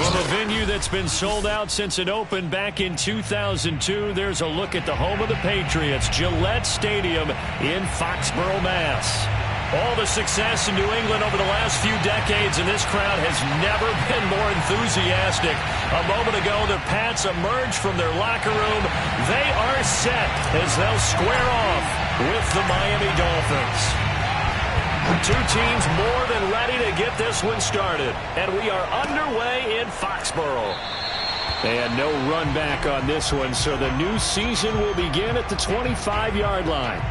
From a venue that's been sold out since it opened back in 2002, there's a look at the home of the Patriots, Gillette Stadium in Foxborough, Mass. All the success in New England over the last few decades, and this crowd has never been more enthusiastic. A moment ago, the Pats emerged from their locker room. They are set as they'll square off with the Miami Dolphins. Two teams more than ready to get this one started, and we are underway in Foxborough. And no run back on this one, so the new season will begin at the 25-yard line.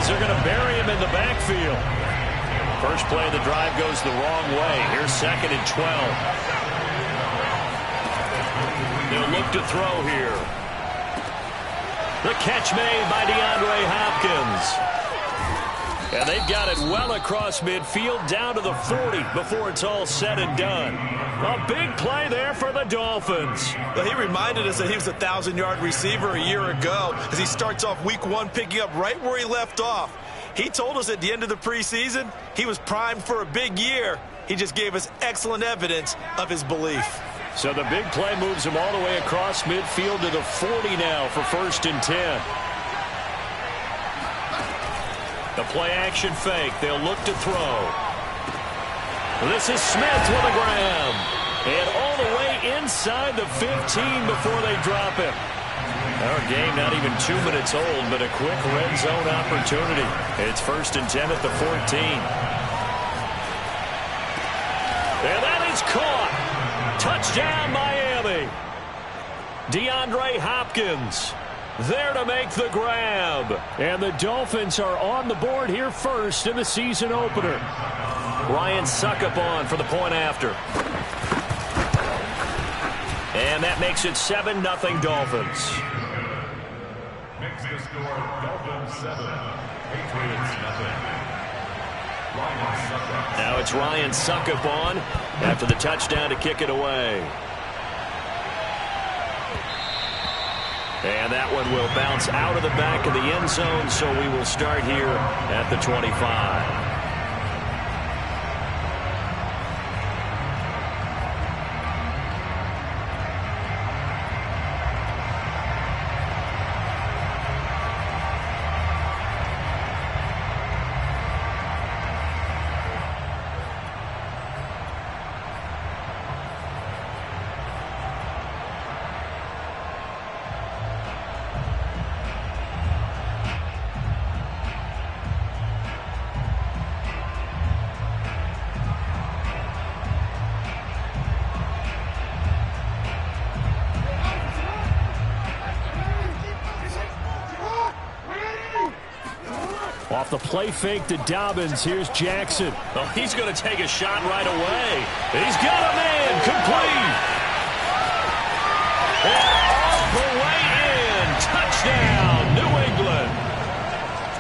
They're going to bury him in the backfield. First play of the drive goes the wrong way. Here's 2nd and 12. They'll look to throw here. The catch made by DeAndre Hopkins. And they've got it well across midfield down to the 40 before it's all said and done. A big play there for the Dolphins. Well, he reminded us that he was a 1,000-yard receiver a year ago as he starts off week 1 picking up right where he left off. He told us at the end of the preseason he was primed for a big year. He just gave us excellent evidence of his belief. So the big play moves him all the way across midfield to the 40 now for 1st and 10. The play-action fake. They'll look to throw. This is Smith with a grab. And all the way inside the 15 before they drop him. Our game not even 2 minutes old, but a quick red zone opportunity. It's 1st and 10 at the 14. And that is caught. Touchdown, Miami. DeAndre Hopkins there to make the grab. And the Dolphins are on the board here first in the season opener. Ryan Suckup on for the point after. And that makes it 7-0 Dolphins. Makes the score Dolphins 7, Patriots 0. Now it's Ryan Suckup on after the touchdown to kick it away. And that one will bounce out of the back of the end zone, so we will start here at the 25. Off the play fake to Dobbins. Here's Jackson. Oh, he's going to take a shot right away. He's got a man complete. And all the way in. Touchdown, New England.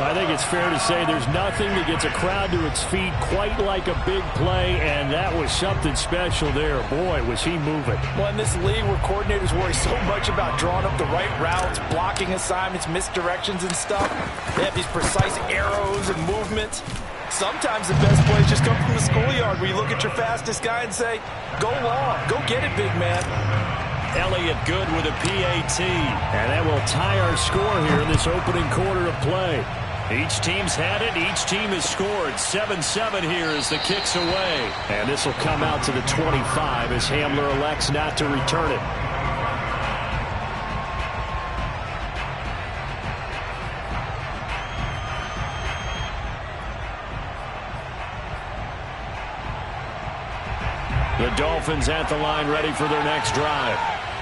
I think it's fair to say there's nothing that gets a crowd to its feet quite like a big play, and that was something special there. Boy, was he moving. Well, in this league where coordinators worry so much about drawing up the right routes, blocking assignments, misdirections and stuff, they have these precise arrows and movements. Sometimes the best plays just come from the schoolyard where you look at your fastest guy and say, go long, go get it, big man. Elliott good with a PAT. And that will tie our score here in this opening quarter of play. Each team's had it. Each team has scored. 7-7 here as the kick's away. And this will come out to the 25 as Hamler elects not to return it. The Dolphins at the line ready for their next drive.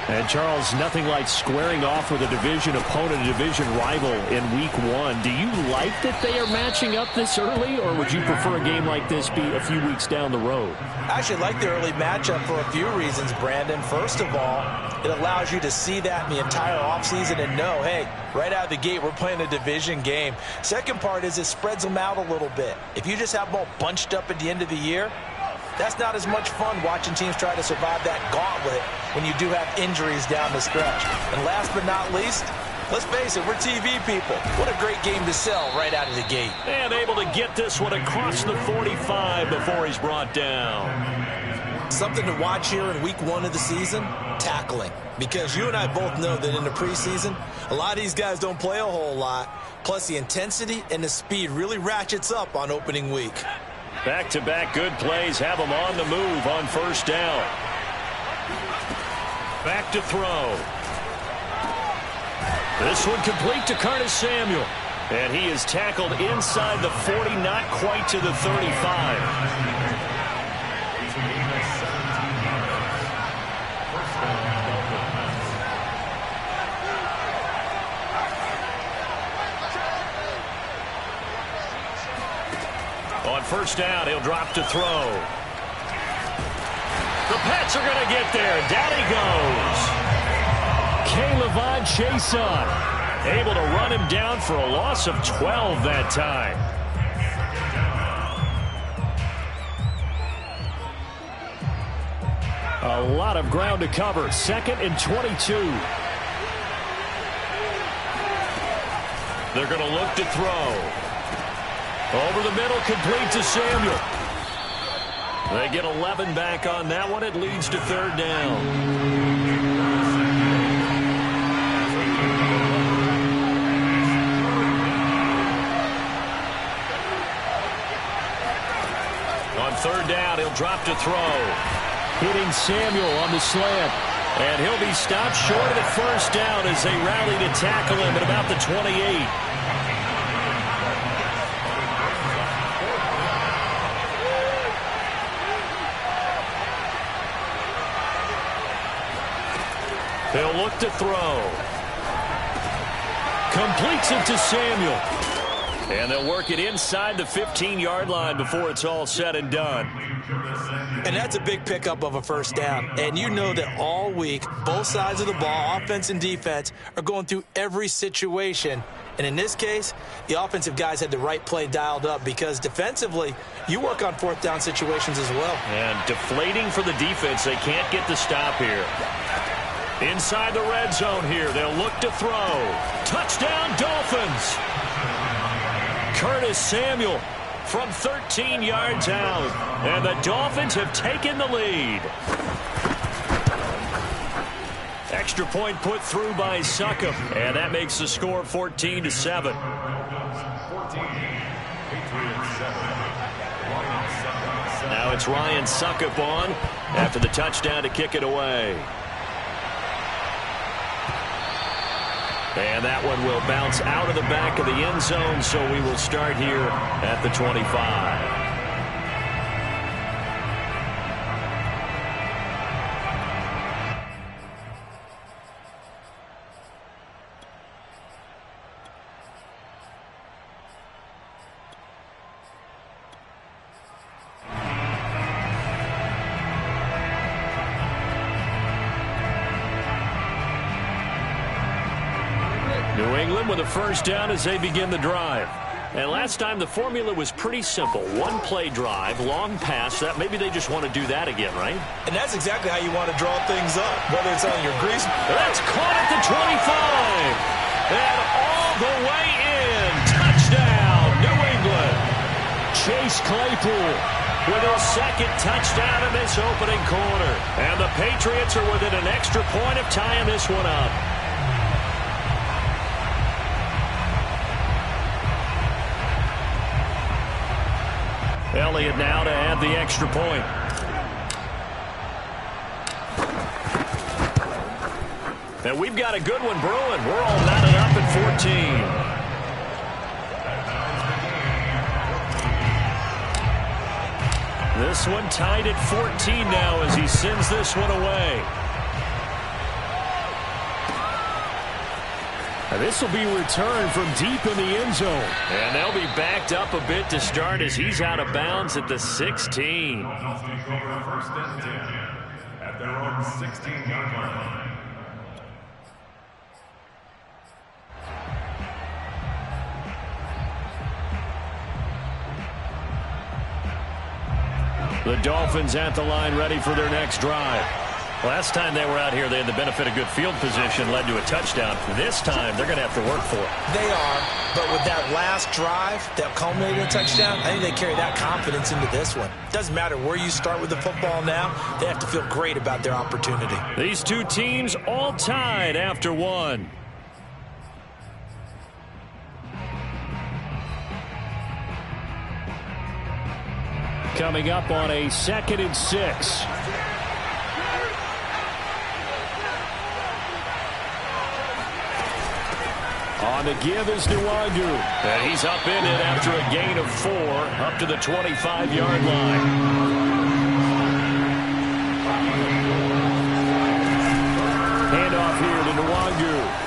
And, Charles, nothing like squaring off with a division opponent, a division rival in Week 1. Do you like that they are matching up this early, or would you prefer a game like this be a few weeks down the road? I actually like the early matchup for a few reasons, Brandon. First of all, it allows you to see that in the entire offseason and know, hey, right out of the gate, we're playing a division game. Second part is it spreads them out a little bit. If you just have them all bunched up at the end of the year, that's not as much fun watching teams try to survive that gauntlet when you do have injuries down the stretch. And last but not least, let's face it, we're TV people. What a great game to sell right out of the gate. And able to get this one across the 45 before he's brought down. Something to watch here in Week 1 of the season, tackling. Because you and I both know that in the preseason, a lot of these guys don't play a whole lot. Plus the intensity and the speed really ratchets up on opening week. Back-to-back good plays have them on the move on first down. Back to throw. This one complete to Curtis Samuel. And he is tackled inside the 40, not quite to the 35. On first down, he'll drop to throw. The Pats are going to get there. Down he goes. K'Lavon Chaisson able to run him down for a loss of 12 that time. A lot of ground to cover. 2nd and 22. They're going to look to throw. Over the middle, complete to Samuel. They get 11 back on that one. It leads to 3rd down. On 3rd down, he'll drop to throw. Hitting Samuel on the slant. And he'll be stopped short of the 1st down as they rally to tackle him at about the 28. They'll look to throw. Completes it to Samuel. And they'll work it inside the 15-yard line before it's all said and done. And that's a big pickup of a 1st down. And you know that all week, both sides of the ball, offense and defense, are going through every situation. And in this case, the offensive guys had the right play dialed up because defensively, you work on 4th down situations as well. And deflating for the defense. They can't get the stop here. Inside the red zone here. They'll look to throw. Touchdown, Dolphins. Curtis Samuel from 13 yards out. And the Dolphins have taken the lead. Extra point put through by Succop. And that makes the score 14-7. Now it's Ryan Succop on after the touchdown to kick it away. And that one will bounce out of the back of the end zone, so we will start here at the 25. New England with a 1st down as they begin the drive. And last time the formula was pretty simple. 1 play drive, long pass. That maybe they just want to do that again, right? And that's exactly how you want to draw things up, whether it's on your grease. That's caught at the 25. And all the way in. Touchdown, New England. Chase Claypool with his 2nd touchdown in this opening quarter. And the Patriots are within an extra point of tying this one up. Elliott now to add the extra point. And we've got a good one brewing. We're all knotted up at 14. This one tied at 14 now as he sends this one away. And this will be returned from deep in the end zone. And they'll be backed up a bit to start as he's out of bounds at the 16. First and 10 at their own 16-yard line. The Dolphins at the line ready for their next drive. Last time they were out here, they had the benefit of good field position, led to a touchdown. This time, they're going to have to work for it. They are, but with that last drive that culminated in a touchdown, I think they carry that confidence into this one. Doesn't matter where you start with the football now, they have to feel great about their opportunity. These two teams all tied after one. Coming up on a 2nd and 6. On the give is Nwangu. And he's up in it after a gain of 4 up to the 25-yard line. Handoff here to Nwangu.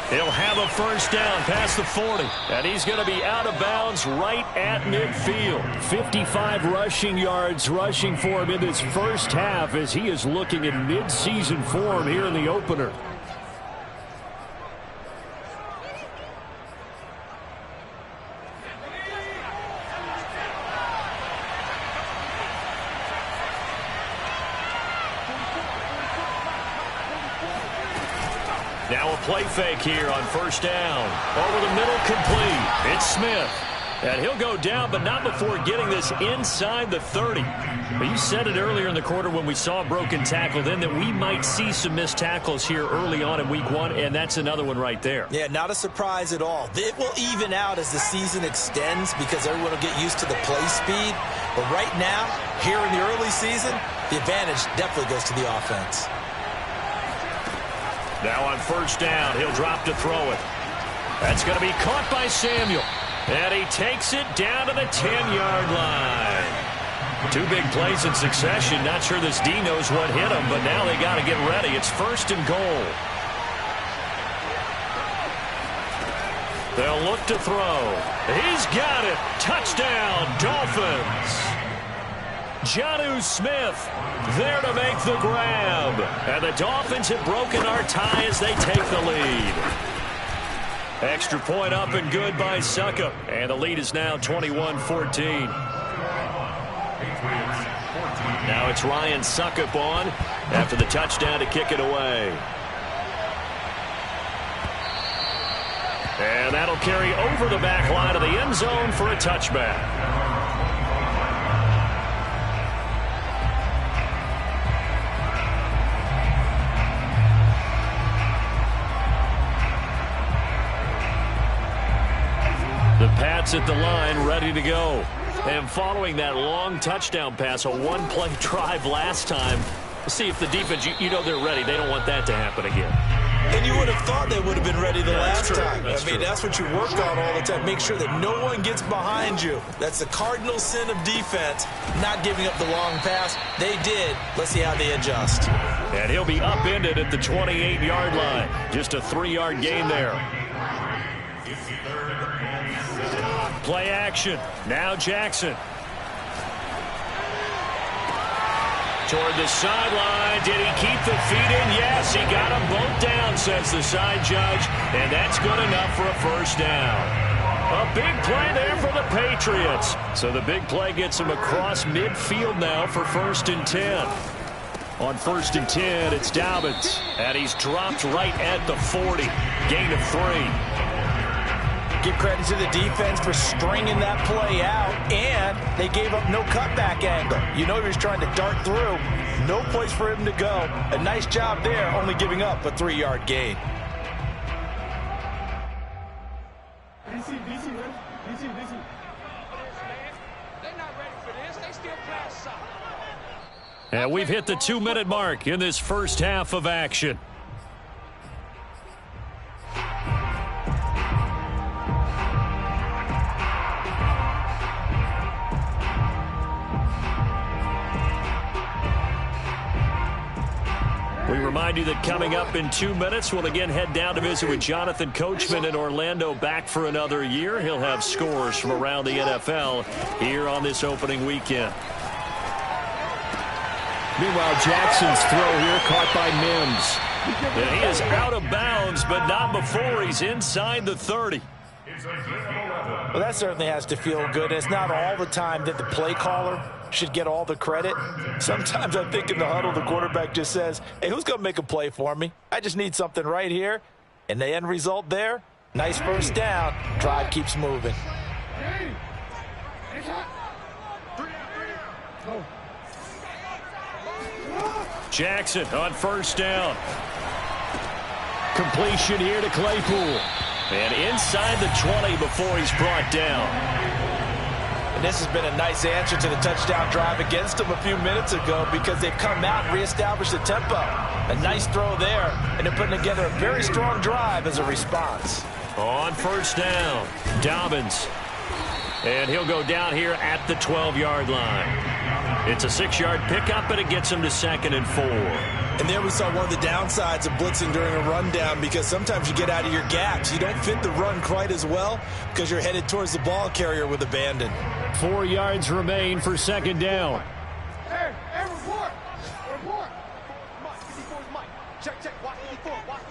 He'll have a first down past the 40. And he's going to be out of bounds right at midfield. 55 rushing yards rushing for him in this first half as he is looking in mid-season form here in the opener. Now a play fake here on first down. Over the middle, complete. It's Smith. And he'll go down, but not before getting this inside the 30. You said it earlier in the quarter when we saw a broken tackle then that we might see some missed tackles here early on in week 1, and that's another one right there. Yeah, not a surprise at all. It will even out as the season extends because everyone will get used to the play speed. But right now, here in the early season, the advantage definitely goes to the offense. Now on first down, he'll drop to throw it. That's going to be caught by Samuel. And he takes it down to the 10-yard line. 2 big plays in succession. Not sure this D knows what hit him, but now they got to get ready. It's 1st and goal. They'll look to throw. He's got it. Touchdown, Dolphins. Jonnu Smith there to make the grab. And the Dolphins have broken our tie as they take the lead. Extra point up and good by Suckup. And the lead is now 21-14. Now it's Ryan Suckup on after the touchdown to kick it away. And that'll carry over the back line of the end zone for a touchback. The Pats at the line ready to go. And following that long touchdown pass, a one-play drive last time, see if the defense, you know they're ready. They don't want that to happen again. And you would have thought they would have been ready the last time. That's true. That's what you work on all the time. Make sure that no one gets behind you. That's the cardinal sin of defense, not giving up the long pass. They did. Let's see how they adjust. And he'll be upended at the 28-yard line. Just a 3-yard gain there. Play action. Now Jackson. Toward the sideline. Did he keep the feet in? Yes, he got them both down, says the side judge. And that's good enough for a first down. A big play there for the Patriots. So the big play gets him across midfield now for 1st and 10. On 1st and 10, it's Dobbins. And he's dropped right at the 40. Gain of 3. Give credit to the defense for stringing that play out, and they gave up no cutback angle. You know he was trying to dart through. No place for him to go. A nice job there, only giving up a 3-yard gain. And we've hit the 2-minute mark in this first half of action. remind you that coming up in 2 minutes, we'll again head down to visit with Jonathan Coachman in Orlando, back for another year. He'll have scores from around the NFL here on this opening weekend. Meanwhile, Jackson's throw here caught by Mims. And he is out of bounds, but not before he's inside the 30. Well, that certainly has to feel good. It's not all the time that the play caller should get all the credit. Sometimes I think in the huddle, the quarterback just says, hey, who's going to make a play for me? I just need something right here. And the end result there, nice first down. Drive keeps moving. Jackson on first down. Completion here to Claypool. And inside the 20 before he's brought down. And this has been a nice answer to the touchdown drive against them a few minutes ago because they've come out and reestablished the tempo. A nice throw there, and they're putting together a very strong drive as a response. On first down, Dobbins. And he'll go down here at the 12-yard line. It's a 6-yard pickup, and it gets him to 2nd and 4. And there we saw one of the downsides of blitzing during a rundown because sometimes you get out of your gaps. You don't fit the run quite as well because you're headed towards the ball carrier with abandon. 4 yards remain for 2nd down. Hey, report. Mike, 54 is Mike. Check. Watch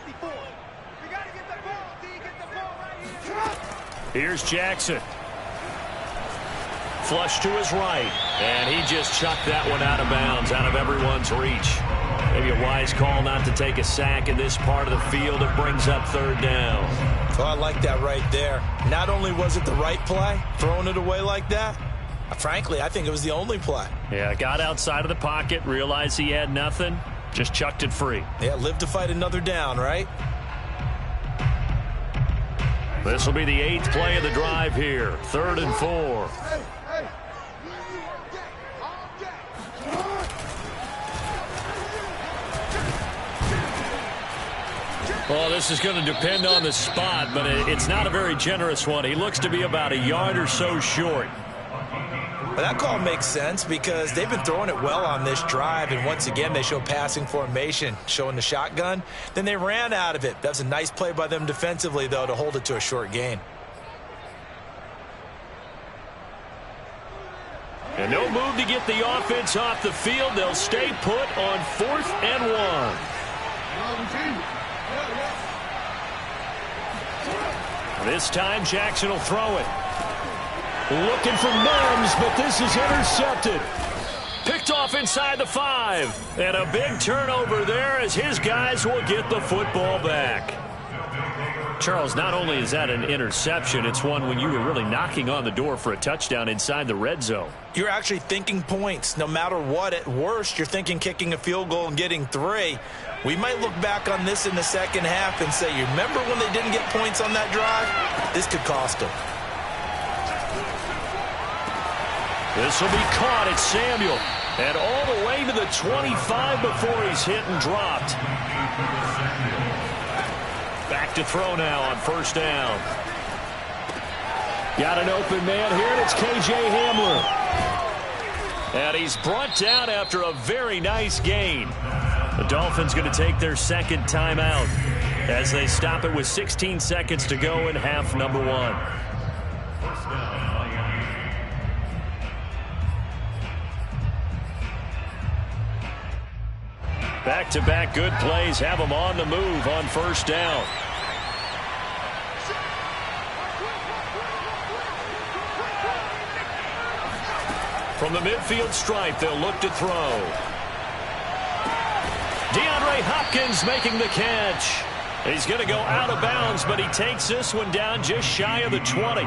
54. We got to get the ball, D. Get the ball right here. Here's Jackson. Flush to his right. And he just chucked that one out of bounds, out of everyone's reach. Maybe a wise call not to take a sack in this part of the field. It brings up 3rd down. Oh, I like that right there. Not only was it the right play, throwing it away like that, frankly, I think it was the only play. Yeah, got outside of the pocket, realized he had nothing, just chucked it free. Yeah, live to fight another down, right? This will be the 8th play of the drive here. 3rd and 4. Well, this is going to depend on the spot, but it's not a very generous one. He looks to be about a yard or so short. But that call makes sense because they've been throwing it well on this drive, and once again, they show passing formation, showing the shotgun. Then they ran out of it. That's a nice play by them defensively, though, to hold it to a short gain. And no move to get the offense off the field. They'll stay put on 4th and 1. This time, Jackson will throw it. Looking for Mims, but this is intercepted. Picked off inside the 5. And a big turnover there as his guys will get the football back. Charles, not only is that an interception, it's one when you were really knocking on the door for a touchdown inside the red zone. You're actually thinking points. No matter what, at worst, you're thinking kicking a field goal and getting 3. We might look back on this in the second half and say, you remember when they didn't get points on that drive? This could cost them. This will be caught at Samuel. And all the way to the 25 before he's hit and dropped. Back to throw now on first down. Got an open man here, and it's K.J. Hamler. And he's brought down after a very nice gain. The Dolphins going to take their 2nd timeout as they stop it with 16 seconds to go in half number 1. Back-to-back good plays have them on the move on first down. From the midfield stripe, they'll look to throw. DeAndre Hopkins making the catch. He's going to go out of bounds, but he takes this one down just shy of the 20.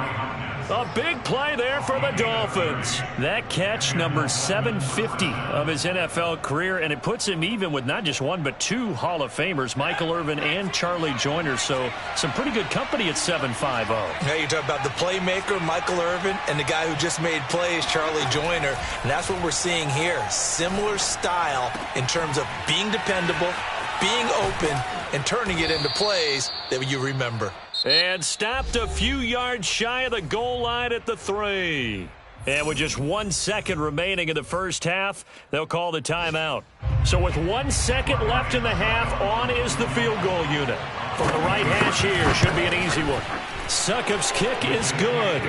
A big play there for the Dolphins. That catch, number 750 of his NFL career, and it puts him even with not just 1 but 2 Hall of Famers, Michael Irvin and Charlie Joyner. So some pretty good company at 750. Now you're talking about the playmaker, Michael Irvin, and the guy who just made plays, Charlie Joyner. And that's what we're seeing here. Similar style in terms of being dependable, being open, and turning it into plays that you remember. And stopped a few yards shy of the goal line at the 3. And with just 1 second remaining in the first half, they'll call the timeout. So with 1 second left in the half, on is the field goal unit. From the right hash here, should be an easy one. Sukup's kick is good.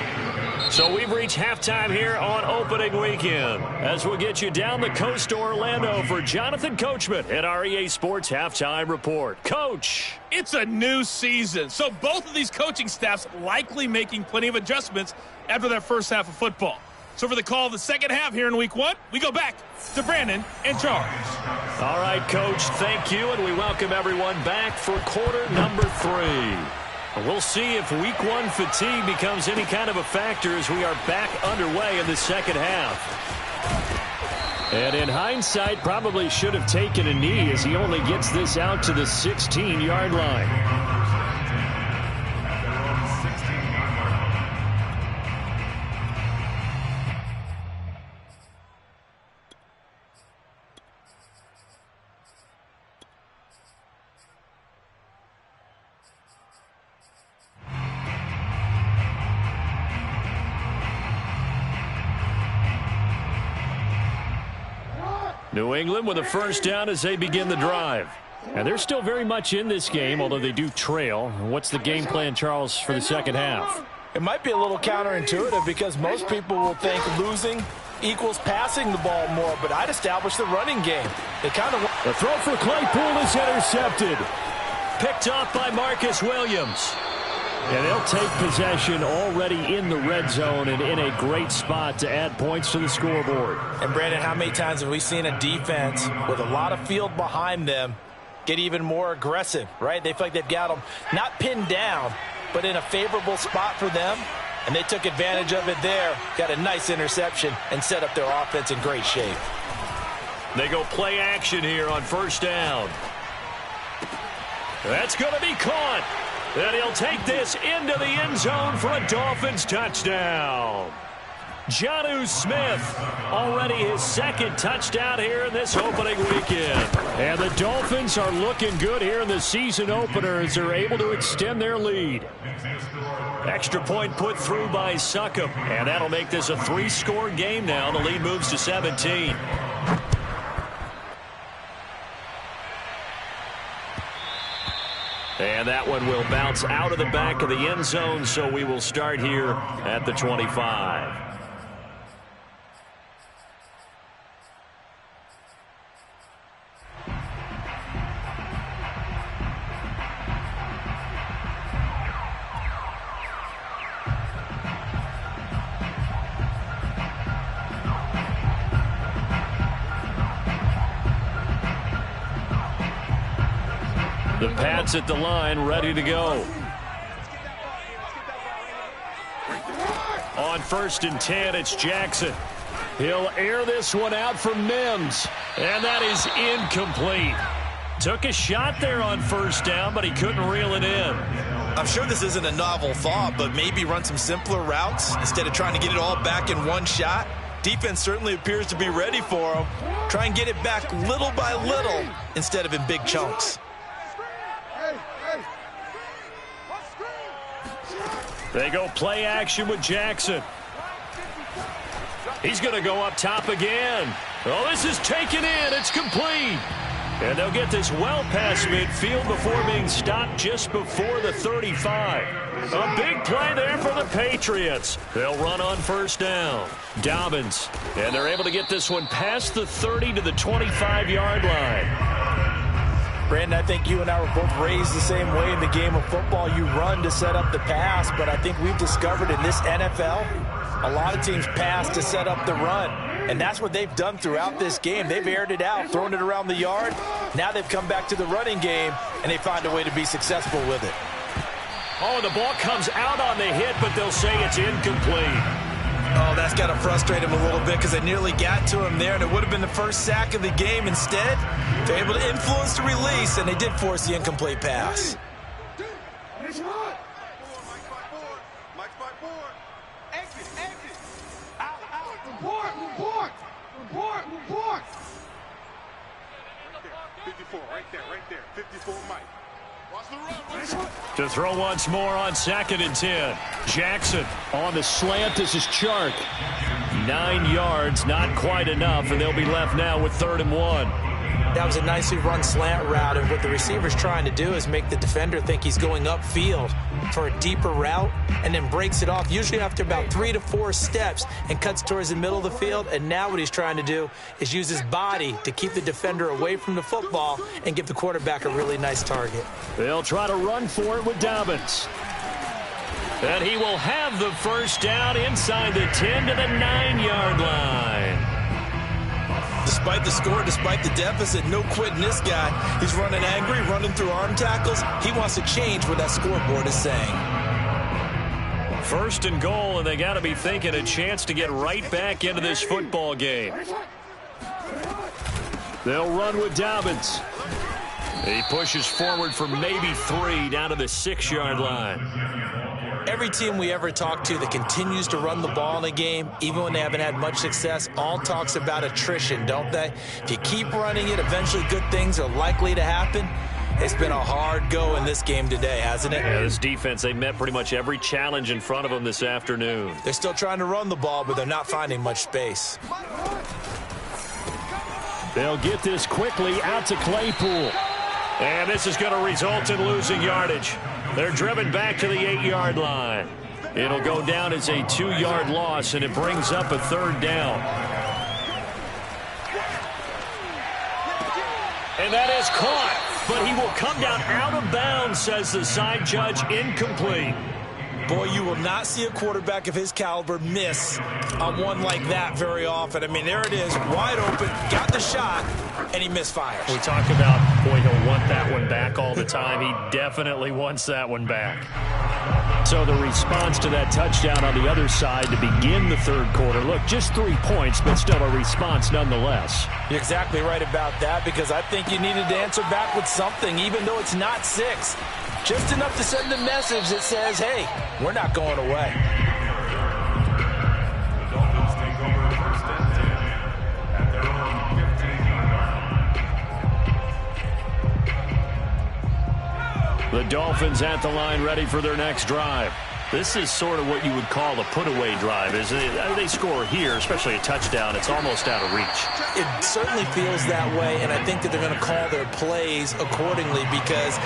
So we've reached halftime here on opening weekend. As we'll get you down the coast to Orlando for Jonathan Coachman at our EA Sports Halftime Report. Coach. It's a new season, so both of these coaching staffs likely making plenty of adjustments after their first half of football. So for the call of the second half here in Week 1, we go back to Brandon and Charles. All right, Coach, thank you, and we welcome everyone back for quarter number 3. We'll see if Week 1 fatigue becomes any kind of a factor as we are back underway in the second half. And in hindsight, probably should have taken a knee as he only gets this out to the 16-yard line. New England with a first down as they begin the drive. And they're still very much in this game, although they do trail. What's the game plan, Charles, for the second half? It might be a little counterintuitive because most people will think losing equals passing the ball more, but I'd establish the running game. They kind of... The throw for Claypool is intercepted. Picked off by Marcus Williams. And they'll take possession already in the red zone and in a great spot to add points to the scoreboard. And, Brandon, how many times have we seen a defense with a lot of field behind them get even more aggressive, right? They feel like they've got them not pinned down, but in a favorable spot for them, and they took advantage of it there, got a nice interception, and set up their offense in great shape. They go play action here on first down. That's going to be caught. And he'll take this into the end zone for a Dolphins touchdown. Jonnu Smith, already his second touchdown here in this opening weekend. And the Dolphins are looking good here in the season opener as they're able to extend their lead. Extra point put through by Sukup. And that'll make this a 3-score game now. The lead moves to 17. And that one will bounce out of the back of the end zone, so we will start here at the 25. The Pats at the line, ready to go. On 1st and 10, it's Jackson. He'll air this one out for Mims. And that is incomplete. Took a shot there on first down, but he couldn't reel it in. I'm sure this isn't a novel thought, but maybe run some simpler routes instead of trying to get it all back in one shot. Defense certainly appears to be ready for him. Try and get it back little by little instead of in big chunks. They go play action with Jackson. He's going to go up top again. Oh, this is taken in. It's complete. And they'll get this well past midfield before being stopped just before the 35. A big play there for the Patriots. They'll run on first down. Dobbins. And they're able to get this one past the 30 to the 25-yard line. Brandon, I think you and I were both raised the same way in the game of football. You run to set up the pass, but I think we've discovered in this NFL, a lot of teams pass to set up the run. And that's what they've done throughout this game. They've aired it out, thrown it around the yard. Now they've come back to the running game, and they find a way to be successful with it. Oh, the ball comes out on the hit, but they'll say it's incomplete. Oh, that's got to frustrate him a little bit because they nearly got to him there, and it would have been the first sack of the game. Instead, they're able to influence the release, and they did force the incomplete pass. To throw once more on 2nd and 10. Jackson on the slant. This is Chark. 9 yards, not quite enough, and they'll be left now with 3rd and 1. That was a nicely run slant route, and what the receiver's trying to do is make the defender think he's going upfield for a deeper route and then breaks it off, usually after about 3 to 4 steps, and cuts towards the middle of the field. And now what he's trying to do is use his body to keep the defender away from the football and give the quarterback a really nice target. They'll try to run for it with Dobbins. And he will have the first down inside the 10 to the 9-yard line. Despite the score, despite the deficit, no quitting this guy. He's running angry, running through arm tackles. He wants to change what that scoreboard is saying. 1st and goal, and they got to be thinking a chance to get right back into this football game. They'll run with Dobbins. He pushes forward for maybe 3 down to the 6-yard line. Every team we ever talk to that continues to run the ball in a game, even when they haven't had much success, all talks about attrition, don't they? If you keep running it, eventually good things are likely to happen. It's been a hard go in this game today, hasn't it? Yeah, this defense, they met pretty much every challenge in front of them this afternoon. They're still trying to run the ball, but they're not finding much space. They'll get this quickly out to Claypool. And this is going to result in losing yardage. They're driven back to the 8-yard line. It'll go down as a 2-yard loss, and it brings up a 3rd down. And that is caught, but he will come down out of bounds, says the side judge, incomplete. Boy, you will not see a quarterback of his caliber miss on one like that very often. I mean, there it is, wide open, got the shot, and he misfires. We talk about, boy, he'll want that one back all the time. He definitely wants that one back. So the response to that touchdown on the other side to begin the 3rd quarter. Look, just 3 points, but still a response nonetheless. You're exactly right about that, because I think you needed to answer back with something, even though it's not 6. Just enough to send a message that says, hey, we're not going away. The Dolphins take over 1st and 10 at their own 15-yard line. The Dolphins at the line, ready for their next drive. This is sort of what you would call a put-away drive, isn't it? They score here, especially a touchdown. It's almost out of reach. It certainly feels that way, and I think that they're going to call their plays accordingly, because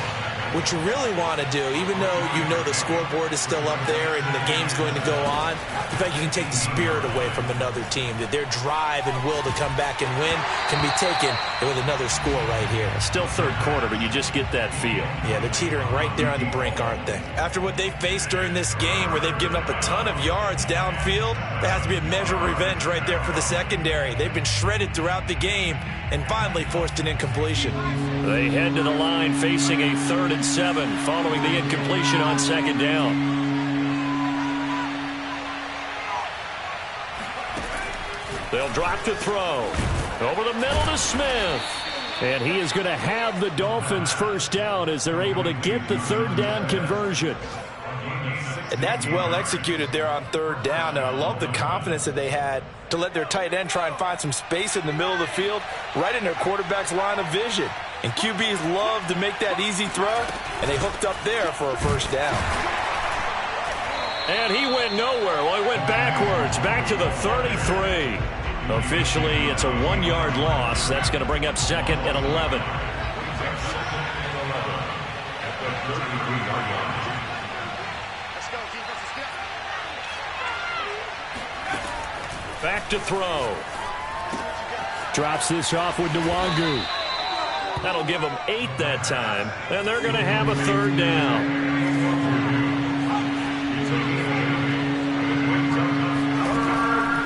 what you really want to do, even though you know the scoreboard is still up there and the game's going to go on, in fact, you can take the spirit away from another team, that their drive and will to come back and win can be taken with another score right here. Still 3rd quarter, but you just get that feel. Yeah, they're teetering right there on the brink, aren't they? After what they faced during this game, where they've given up a ton of yards downfield, there has to be a measure of revenge right there for the secondary. They've been shredded throughout the game and finally forced an incompletion. They head to the line facing a 3rd and 7 following the incompletion on 2nd down. They'll drop to throw. Over the middle to Smith. And he is going to have the Dolphins' first down as they're able to get the 3rd down conversion. And that's well executed there on 3rd down, and I love the confidence that they had to let their tight end try and find some space in the middle of the field, right in their quarterback's line of vision. And QBs love to make that easy throw, and they hooked up there for a first down. And he went nowhere. Well, he went backwards, back to the 33. Officially, it's a 1-yard loss. That's going to bring up 2nd and 11. Back to throw. Drops this off with Nwangu. That'll give them 8 that time, and they're going to have a 3rd down.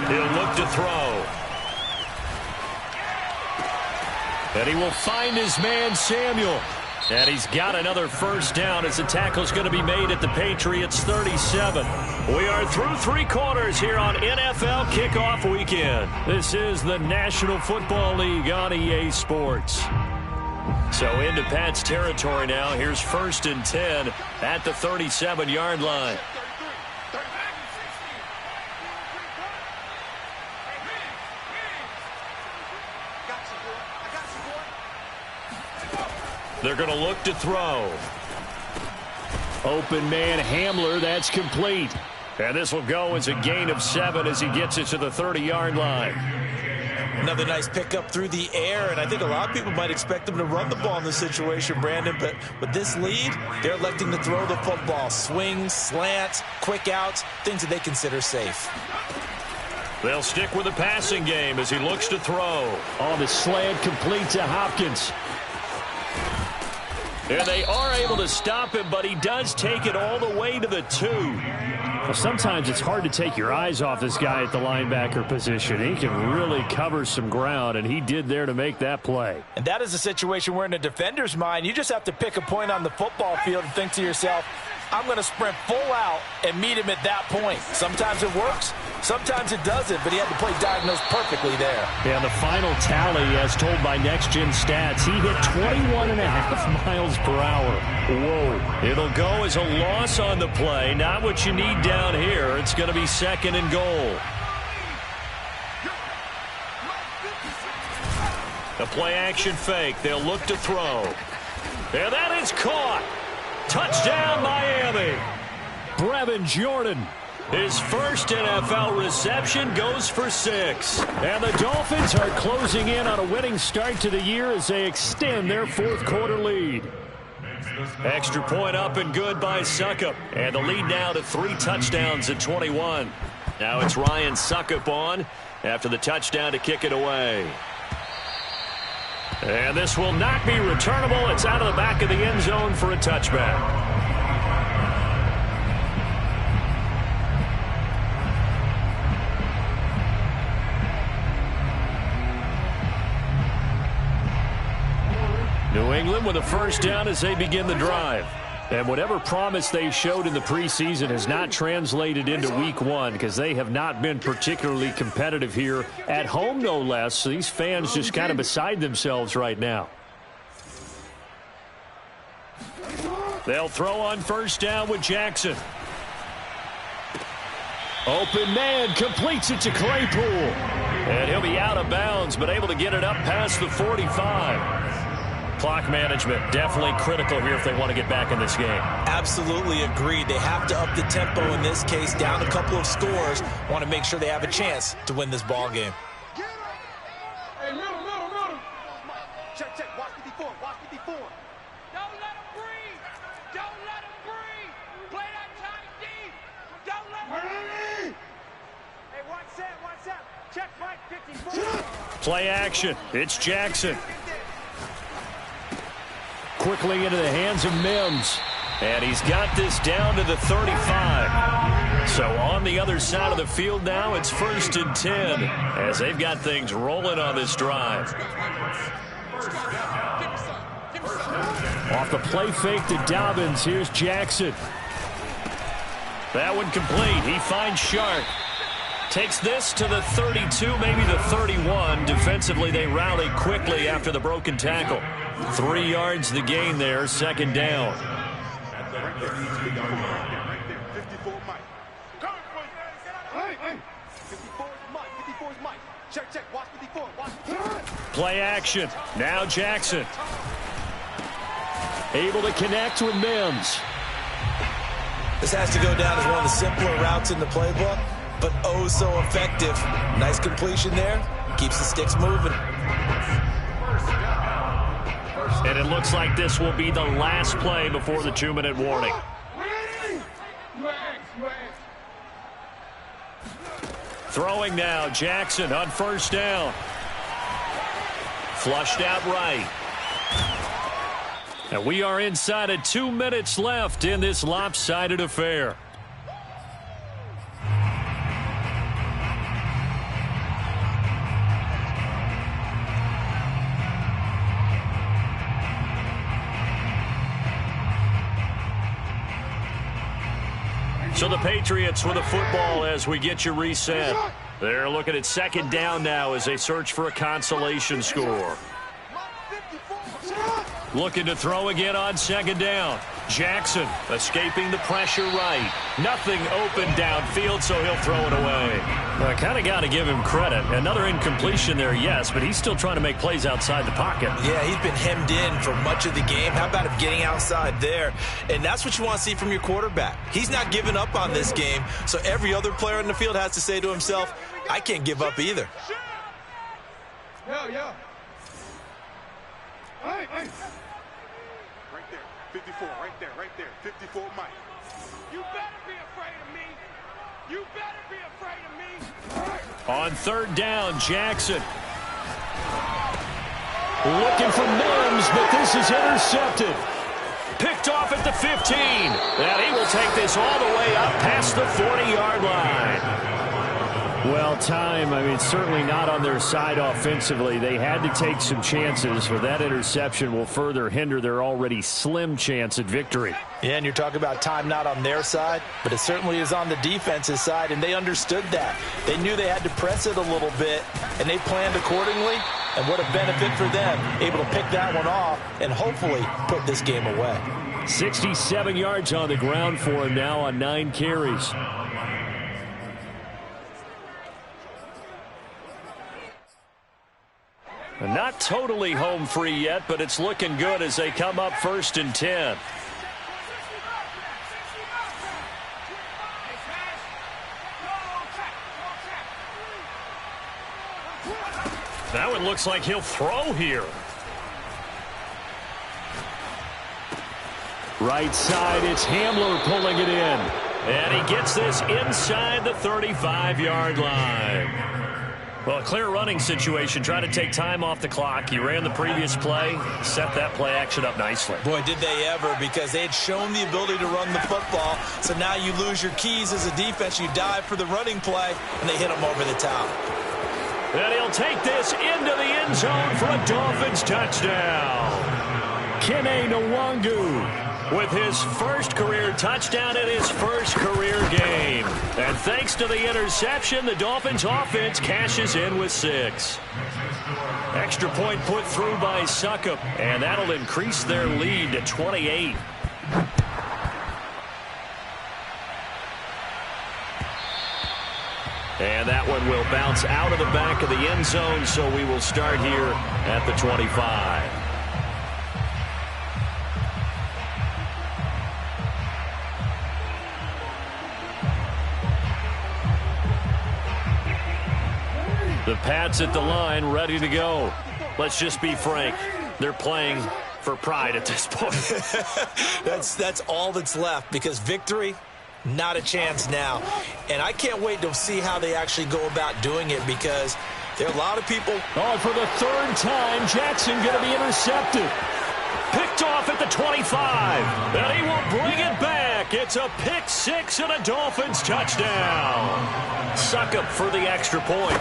He'll look to throw. And he will find his man, Samuel. And he's got another first down as the tackle's going to be made at the Patriots 37. We are through 3 quarters here on NFL Kickoff Weekend. This is the National Football League on EA Sports. So into Pat's territory now. Here's 1st and 10 at the 37-yard line. They're going to look to throw. Open man Hamler, that's complete. And this will go as a gain of 7 as he gets it to the 30-yard line. Another nice pickup through the air, and I think a lot of people might expect them to run the ball in this situation, Brandon, but with this lead, they're electing to throw the football. Swings, slants, quick outs, things that they consider safe. They'll stick with the passing game as he looks to throw. On the slant, complete to Hopkins. And they are able to stop him, but he does take it all the way to the 2. Well, sometimes it's hard to take your eyes off this guy at the linebacker position. He can really cover some ground, and he did there to make that play. And that is a situation where in a defender's mind, you just have to pick a point on the football field and think to yourself, I'm going to sprint full out and meet him at that point. Sometimes it works, sometimes it doesn't, but he had the play diagnosed perfectly there. Yeah, the final tally, as told by Next Gen Stats, he hit 21.5 miles per hour. Whoa. It'll go as a loss on the play. Not what you need down here. It's going to be 2nd and goal. A play action fake. They'll look to throw. And that is caught. Touchdown, Miami. Brevin Jordan. His first NFL reception goes for 6. And the Dolphins are closing in on a winning start to the year as they extend their 4th quarter lead. Extra point up and good by Succop. And the lead now to 3 touchdowns at 21. Now it's Ryan Succop on after the touchdown to kick it away. And this will not be returnable. It's out of the back of the end zone for a touchback. New England with a first down as they begin the drive. And whatever promise they showed in the preseason has not translated into week 1 because they have not been particularly competitive here at home, no less. So these fans just kind of beside themselves right now. They'll throw on first down with Jackson. Open man completes it to Claypool. And he'll be out of bounds, but able to get it up past the 45. Clock management definitely critical here if they want to get back in this game. Absolutely agreed. They have to up the tempo in this case, down a couple of scores. Want to make sure they have a chance to win this ball game. Hey, middle. Check. Watch 54. Don't let him breathe. Play that tight deep. Don't let him breathe. Hey, watch that. Check Mike 54. Play action. It's Jackson. Quickly into the hands of Mims. And he's got this down to the 35. So on the other side of the field now, it's 1st and 10 as they've got things rolling on this drive. Off the play fake to Dobbins, here's Jackson. That one complete. He finds Sharp. Takes this to the 32, maybe the 31. Defensively, they rally quickly after the broken tackle. 3 yards the gain there, 2nd down. Play action. Now Jackson. Able to connect with Mims. This has to go down as one of the simpler routes in the playbook, but oh so effective. Nice completion there. Keeps the sticks moving. And it looks like this will be the last play before the 2-minute warning. Throwing now, Jackson on first down. Flushed out right. And we are inside of 2 minutes left in this lopsided affair. So the Patriots with a football as we get you reset. They're looking at 2nd down now as they search for a consolation score. Looking to throw again on 2nd down. Jackson escaping the pressure right. Nothing open downfield, so he'll throw it away. Well, I kind of got to give him credit. Another incompletion there, yes, but he's still trying to make plays outside the pocket. Yeah, he's been hemmed in for much of the game. How about him getting outside there? And that's what you want to see from your quarterback. He's not giving up on this game, so every other player in the field has to say to himself, I can't give up either. Yo. Hey. Right there, 54, right there, 54, Mike. You better be afraid of me. You better be afraid of me. On third down, Jackson. Looking for Mims, but this is intercepted. Picked off at the 15. And he will take this all the way up past the 40-yard line. Well, certainly not on their side offensively. They had to take some chances, but that interception will further hinder their already slim chance at victory. Yeah, and you're talking about time not on their side, but it certainly is on the defense's side, and they understood that. They knew they had to press it a little bit, and they planned accordingly, and what a benefit for them, able to pick that one off and hopefully put this game away. 67 yards on the ground for him now on 9 carries. Not totally home free yet, but it's looking good as they come up 1st and 10. That one looks like he'll throw here. Right side, it's Hamler pulling it in. And he gets this inside the 35-yard line. Well, a clear running situation, trying to take time off the clock. He ran the previous play, set that play action up nicely. Boy, did they ever, because they had shown the ability to run the football. So now you lose your keys as a defense. You dive for the running play, and they hit him over the top. And he'll take this into the end zone for a Dolphins touchdown. Kene Nwangu with his first career touchdown in his first career game. And thanks to the interception, the Dolphins offense cashes in with 6. Extra point put through by Supafly, and that'll increase their lead to 28. And that one will bounce out of the back of the end zone, so we will start here at the 25. The Pats at the line, ready to go. Let's just be frank. They're playing for pride at this point. That's all that's left, because victory, not a chance now. And I can't wait to see how they actually go about doing it, because there are a lot of people. Oh, for the 3rd time, Jackson going to be intercepted. Picked off at the 25. And he will bring it back. It's a pick 6 and a Dolphins touchdown. Supafly for the extra point.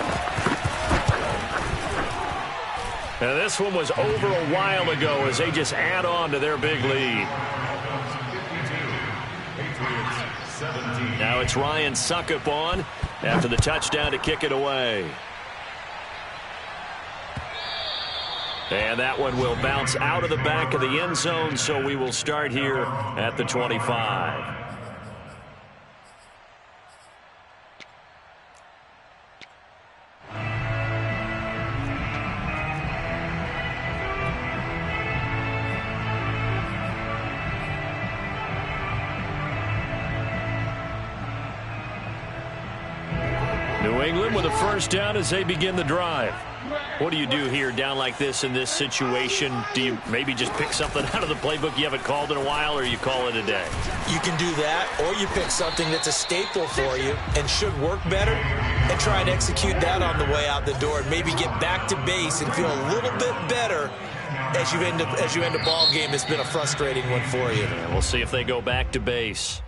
Now, this one was over a while ago as they just add on to their big lead. Now it's Ryan Supafly on after the touchdown to kick it away. And that one will bounce out of the back of the end zone, so we will start here at the 25. New England with a first down as they begin the drive. What do you do here down like this in this situation? Do you maybe just pick something out of the playbook you haven't called in a while, or you call it a day? You can do that, or you pick something that's a staple for you and should work better and try and execute that on the way out the door and maybe get back to base and feel a little bit better as you end a ball game that's been a frustrating one for you. Yeah, we'll see if they go back to base.